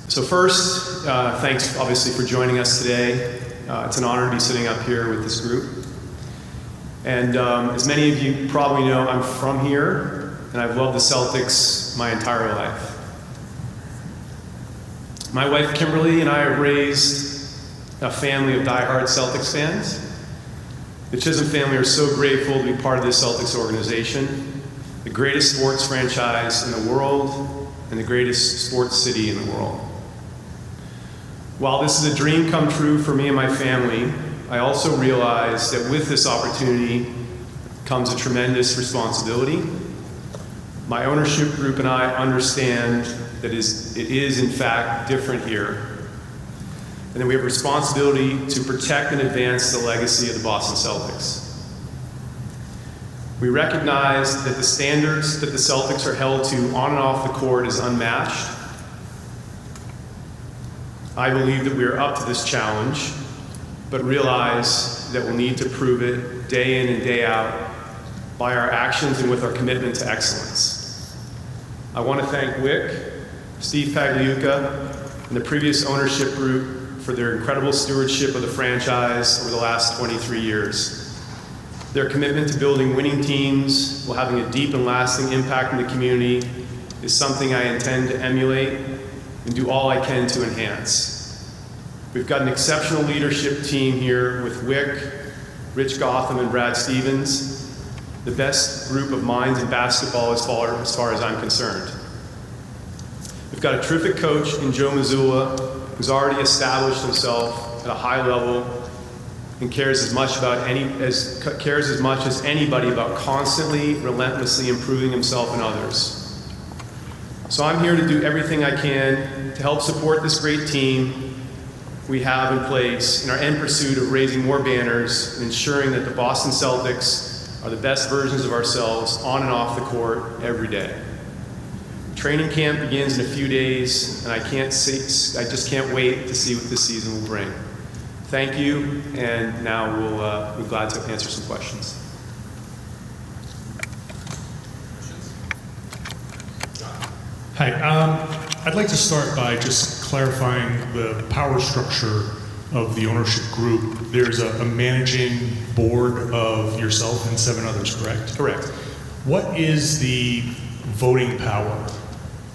So first, thanks obviously for joining us today. It's an honor to be sitting up here with this group. And as many of you probably know, I'm from here, and I've loved the Celtics my entire life. My wife Kimberly and I have raised a family of diehard Celtics fans. The Chisholm family are so grateful to be part of this Celtics organization, the greatest sports franchise in the world and the greatest sports city in the world. While this is a dream come true for me and my family, I also realize that with this opportunity comes a tremendous responsibility. My ownership group and I understand that it is in fact different here, and that we have a responsibility to protect and advance the legacy of the Boston Celtics. We recognize that the standards that the Celtics are held to on and off the court is unmatched. I believe that we are up to this challenge, but realize that we'll need to prove it day in and day out by our actions and with our commitment to excellence. I want to thank Wyc, Steve Pagliuca, and the previous ownership group for their incredible stewardship of the franchise over the last 23 years. Their commitment to building winning teams while having a deep and lasting impact in the community is something I intend to emulate and do all I can to enhance. We've got an exceptional leadership team here with Wyc, Rich Gotham, and Brad Stevens, the best group of minds in basketball as far as I'm concerned. We've got a terrific coach in Joe Mazzulla, who's already established himself at a high level and cares as much as anybody about constantly, relentlessly improving himself and others. So I'm here to do everything I can to help support this great team we have in place in our end pursuit of raising more banners and ensuring that the Boston Celtics are the best versions of ourselves on and off the court every day. Training camp begins in a few days, and I just can't wait to see what this season will bring. Thank you, and now we'll be glad to answer some questions. Hi, I'd like to start by just clarifying the power structure of the ownership group. There's a managing board of yourself and 7 others, correct? Correct. What is the voting power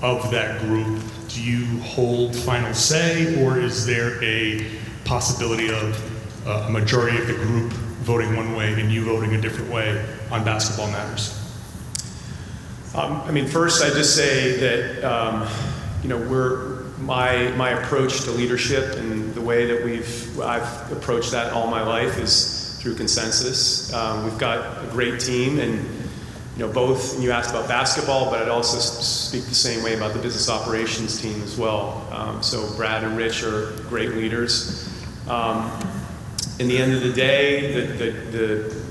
of that group? Do you hold final say, or is there a possibility of a majority of the group voting one way and you voting a different way on basketball matters? First, I just say that my approach to leadership and the way that I've approached that all my life is through consensus. We've got a great team, and both. You asked about basketball, but I'd also speak the same way about the business operations team as well. So Brad and Rich are great leaders. In the end of the day,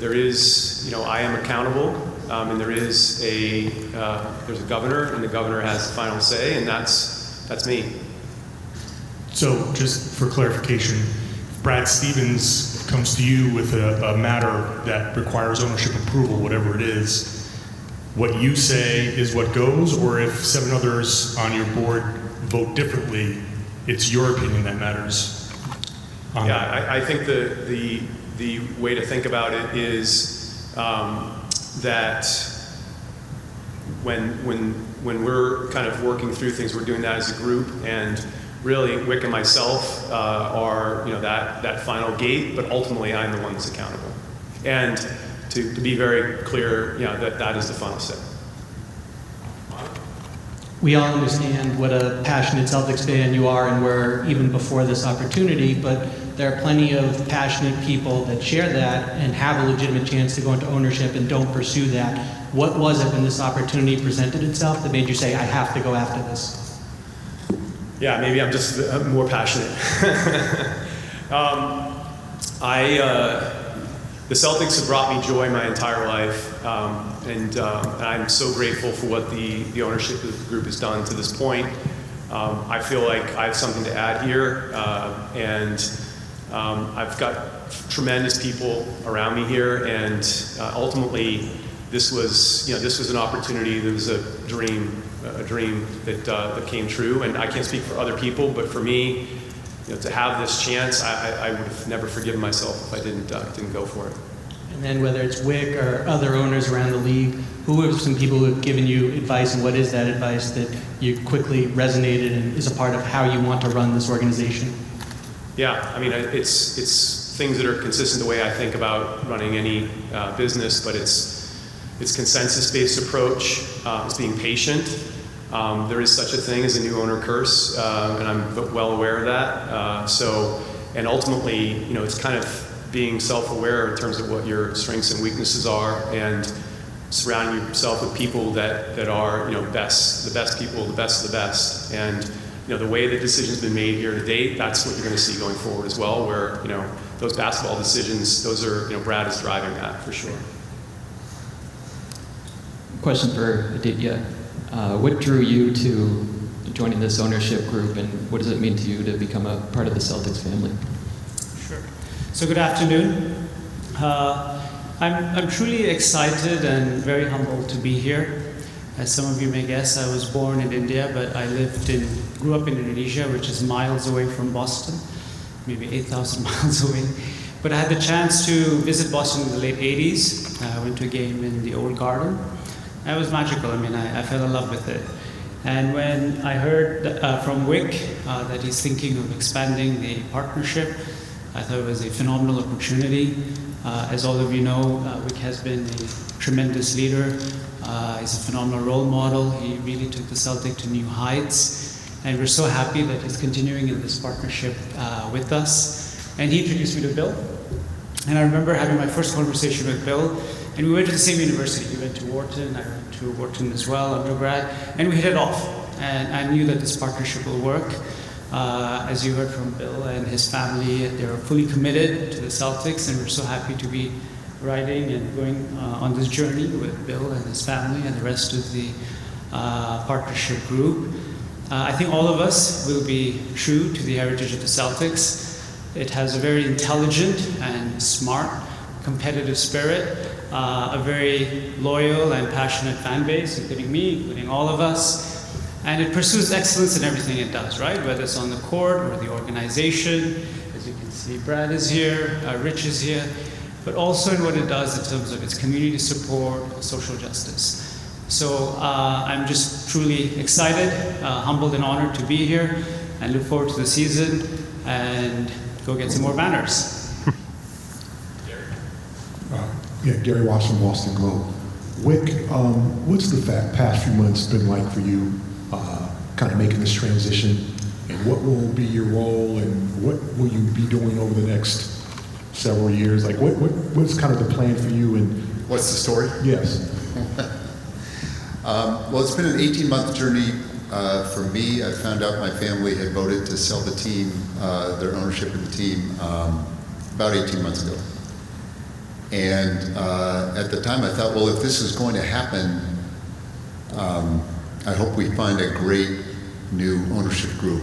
there is, I am accountable. And there's a governor, and the governor has the final say, and that's me. So, just for clarification, if Brad Stevens comes to you with a matter that requires ownership approval, whatever it is, what you say is what goes, or if 7 others on your board vote differently, it's your opinion that matters? I think the way to think about it is that when we're kind of working through things, we're doing that as a group, and really Wyc and myself are that final gate, but ultimately I'm the one that's accountable. And to be very clear, that is the final say. We all understand what a passionate Celtics fan you are and were even before this opportunity, but there are plenty of passionate people that share that and have a legitimate chance to go into ownership and don't pursue that. What was it when this opportunity presented itself that made you say, I have to go after this? Yeah, maybe I'm just more passionate. The Celtics have brought me joy my entire life, and I'm so grateful for what the ownership of the group has done to this point. I feel like I have something to add here, and I've got tremendous people around me here, and ultimately this was an opportunity. There was a dream a dream that came true. And I can't speak for other people, but for me, to have this chance, I would have never forgiven myself if I didn't go for it. And then whether it's Wyc or other owners around the league, who are some people who have given you advice, and what is that advice that you quickly resonated and is a part of how you want to run this organization? Yeah, I mean, it's things that are consistent the way I think about running any business, but it's consensus-based approach. It's being patient. There is such a thing as a new owner curse, and I'm well aware of that. And ultimately, it's kind of being self-aware in terms of what your strengths and weaknesses are, and surrounding yourself with people that are, the best people, the best of the best. And the way the decision's been made here to date, that's what you're going to see going forward as well. Where those basketball decisions, those are Brad is driving that for sure. Question for Aditya. What drew you to joining this ownership group, and what does it mean to you to become a part of the Celtics family? Sure. So good afternoon. I'm truly excited and very humbled to be here. As some of you may guess, I was born in India, but I grew up in Indonesia, which is miles away from Boston, maybe 8,000 miles away. But I had the chance to visit Boston in the late 80s. I went to a game in the Old Garden. It was magical. I mean, I fell in love with it. And when I heard from Wyc that he's thinking of expanding the partnership, I thought it was a phenomenal opportunity. As all of you know, Wyc has been a tremendous leader. He's a phenomenal role model. He really took the Celtic to new heights. And we're so happy that he's continuing in this partnership with us. And he introduced me to Bill. And I remember having my first conversation with Bill. And we went to the same university. He went to Wharton, I went to Wharton as well, undergrad, and we hit it off. And I knew that this partnership will work. As you heard from Bill and his family, they're fully committed to the Celtics, and we're so happy to be riding and going on this journey with Bill and his family and the rest of the partnership group. I think all of us will be true to the heritage of the Celtics. It has a very intelligent and smart, competitive spirit. A very loyal and passionate fan base, including me, including all of us. And it pursues excellence in everything it does, right? Whether it's on the court or the organization. As you can see, Brad is here, Rich is here, but also in what it does in terms of its community support, social justice. So I'm just truly excited, humbled and honored to be here, and look forward to the season and go get some more banners. Yeah, Gary Watts from Boston Globe. Wyc, what's the past few months been like for you, kind of making this transition, and what will be your role, and what will you be doing over the next several years? Like, what's kind of the plan for you? And what's the story? Yes. Well, it's been an 18-month journey for me. I found out my family had voted to sell the team, their ownership of the team, about 18 months ago. And at the time I thought, well, if this is going to happen, I hope we find a great new ownership group.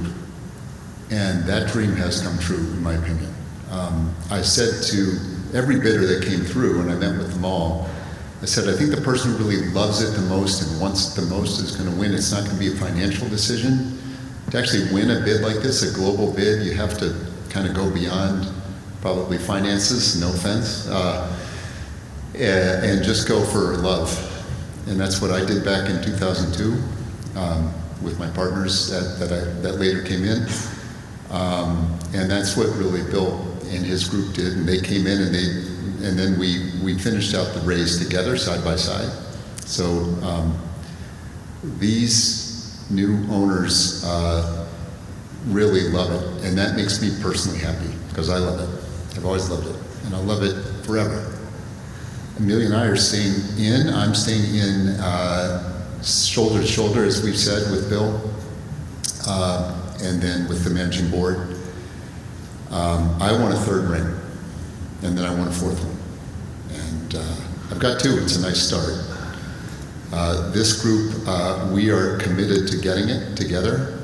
And that dream has come true, in my opinion. I said to every bidder that came through, and I met with them all, I said, I think the person who really loves it the most and wants it the most is going to win. It's not going to be a financial decision. To actually win a bid like this, a global bid, you have to kind of go beyond probably finances, no offense, and just go for love. And that's what I did back in 2002 with my partners that later came in. And that's what really Bill and his group did. And they came in and then we finished out the raise together, side by side. So these new owners really love it. And that makes me personally happy because I love it. I've always loved it, and I'll love it forever. Amelia and I are staying in. I'm staying in shoulder to shoulder, as we've said, with Bill, and then with the managing board. I want a third ring, and then I want a fourth one. And I've got two. It's a nice start. This group, we are committed to getting it together.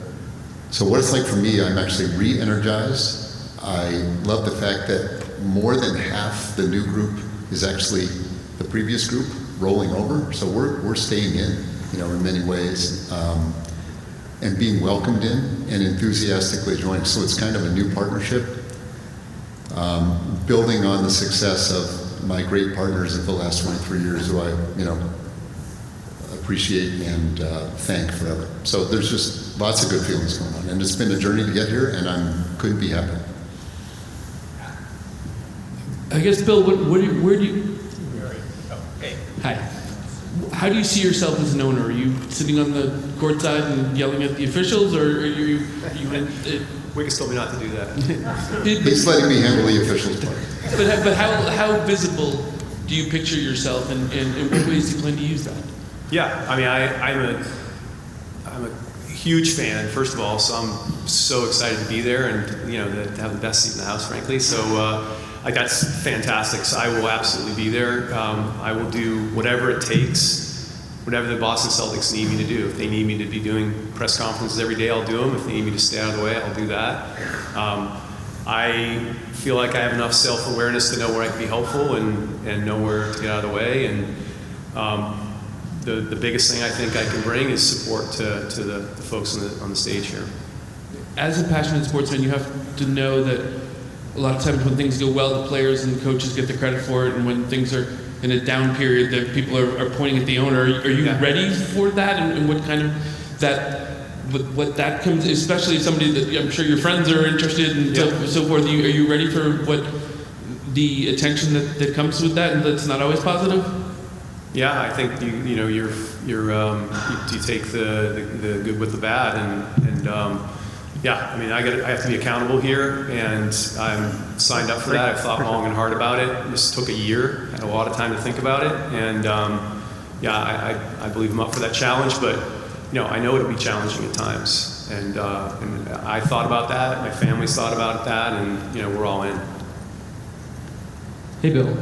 So what it's like for me, I'm actually re-energized. I love the fact that more than half the new group is actually the previous group rolling over. So we're staying in. in many ways, and being welcomed in and enthusiastically joining. So it's kind of a new partnership, building on the success of my great partners of the last 23 years, who I, appreciate and thank forever. So there's just lots of good feelings going on, and it's been a journey to get here, and couldn't be happier. I guess, Bill, where do you? Hi. How do you see yourself as an owner? Are you sitting on the court side and yelling at the officials, or are you Wyc told me not to do that. He's letting me handle the officials part. But how visible do you picture yourself, and in what ways do you plan to use that? Yeah, I mean, I'm a huge fan, first of all, so I'm so excited to be there and, to have the best seat in the house, frankly. So, that's fantastic. So I will absolutely be there. I will do whatever it takes, whatever the Boston Celtics need me to do. If they need me to be doing press conferences every day, I'll do them. If they need me to stay out of the way, I'll do that. I feel like I have enough self-awareness to know where I can be helpful and know where to get out of the way. And the biggest thing I think I can bring is support to the folks on the stage here. As a passionate sportsman, you have to know that a lot of times when things go well, the players and the coaches get the credit for it, and when things are in a down period, that people are pointing at the owner. Are you ready for that, and what kind of what that comes, especially somebody that I'm sure your friends are interested in, so forth. Are you ready for what the attention that comes with that, and that's not always positive? Yeah, I think you take the good with the bad, and yeah, I mean, I have to be accountable here, and I'm signed up for that. I've thought long and hard about it. This took a year, had a lot of time to think about it, and I believe I'm up for that challenge. But I know it'll be challenging at times, and I thought about that. My family's thought about that, and we're all in. Hey, Bill.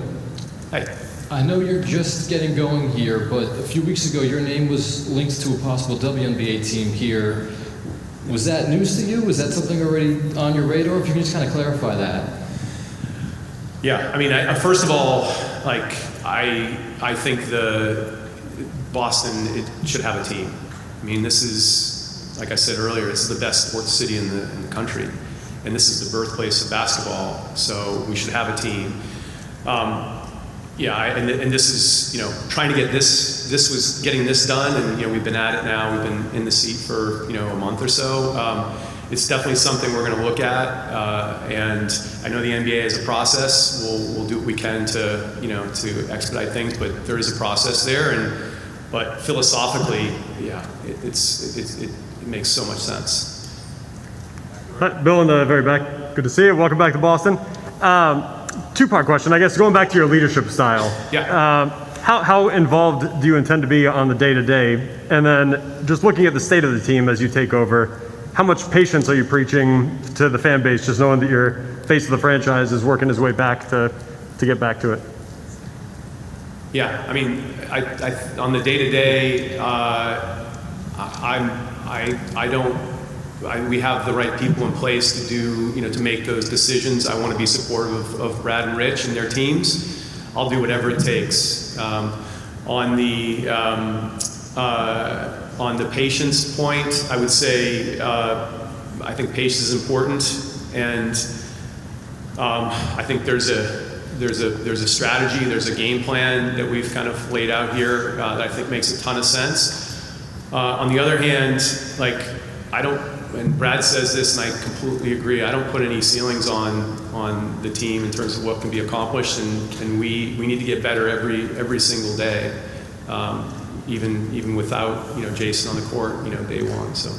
Hey. I know you're just getting going here, but a few weeks ago your name was linked to a possible WNBA team here. Was that news to you? Was that something already on your radar? If you can just kind of clarify that. Yeah, I mean, first of all, I think the Boston should have a team. I mean, this is, like I said earlier, this is the best sports city in the country, and this is the birthplace of basketball. So we should have a team. And this is, trying to get this was getting this done, and we've been at it now. We've been in the seat for a month or so. It's definitely something we're going to look at, and I know the NBA has a process. We'll do what we can to expedite things, but there is a process there. But philosophically, it makes so much sense. Hi, Bill in the very back. Good to see you. Welcome back to Boston. Two-part question, I guess, going back to your leadership style. Yeah. How involved do you intend to be on the day-to-day? And then just looking at the state of the team as you take over, how much patience are you preaching to the fan base, just knowing that your face of the franchise is working his way back to get back to it? Yeah, I mean, I on the day-to-day, we have the right people in place to do, to make those decisions. I want to be supportive of Brad and Rich and their teams. I'll do whatever it takes. On the patience point, I would say I think patience is important, and I think there's a strategy, there's a game plan that we've kind of laid out here that I think makes a ton of sense. On the other hand, and Brad says this, and I completely agree, I don't put any ceilings on the team in terms of what can be accomplished, and we need to get better every single day, even without Jason on the court day one. So.